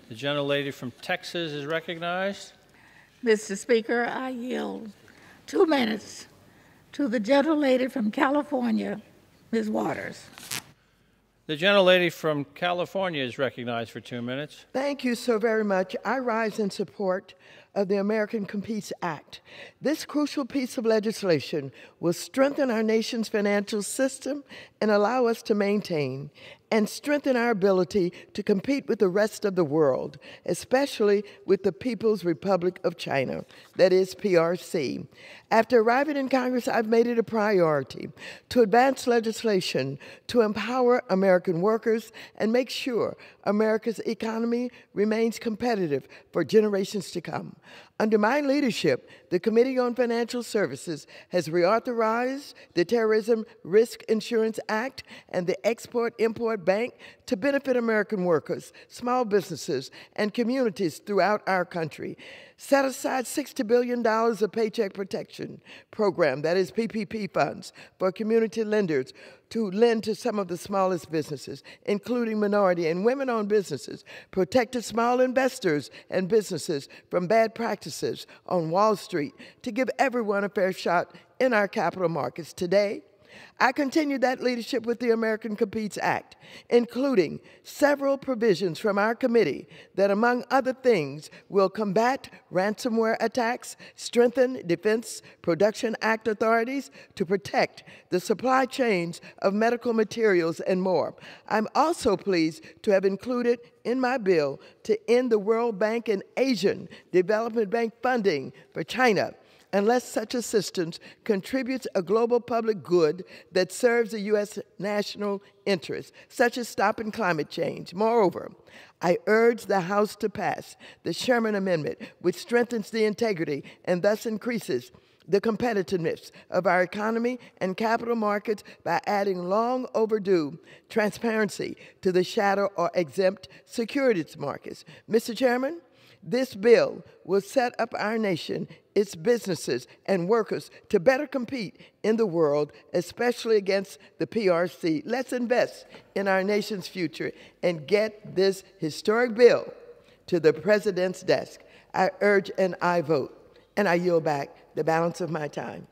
The gentlelady from Texas is recognized. Mr. Speaker, I yield 2 minutes to the gentlelady from California, Ms. Waters. The gentlelady from California is recognized for 2 minutes. Thank you so very much. I rise in support of the American Competes Act. This crucial piece of legislation will strengthen our nation's financial system and allow us to maintain and strengthen our ability to compete with the rest of the world, especially with the People's Republic of China, that is PRC. After arriving in Congress, I've made it a priority to advance legislation to empower American workers and make sure America's economy remains competitive for generations to come. Under my leadership, the Committee on Financial Services has reauthorized the Terrorism Risk Insurance Act and the Export-Import Bank to benefit American workers, small businesses, and communities throughout our country. Set aside $60 billion of Paycheck Protection Program, that is PPP funds, for community lenders to lend to some of the smallest businesses, including minority and women-owned businesses, protected small investors and businesses from bad practices on Wall Street to give everyone a fair shot in our capital markets. Today, I continue that leadership with the American Competes Act, including several provisions from our committee that, among other things, will combat ransomware attacks, strengthen Defense Production Act authorities to protect the supply chains of medical materials, and more. I'm also pleased to have included in my bill to end the World Bank and Asian Development Bank funding for China, unless such assistance contributes a global public good that serves the U.S. national interest, such as stopping climate change. Moreover, I urge the House to pass the Sherman Amendment, which strengthens the integrity and thus increases the competitiveness of our economy and capital markets by adding long overdue transparency to the shadow or exempt securities markets. Mr. Chairman, this bill will set up our nation, its businesses, and workers to better compete in the world, especially against the PRC. Let's invest in our nation's future and get this historic bill to the President's desk. I urge an aye vote, and I yield back the balance of my time.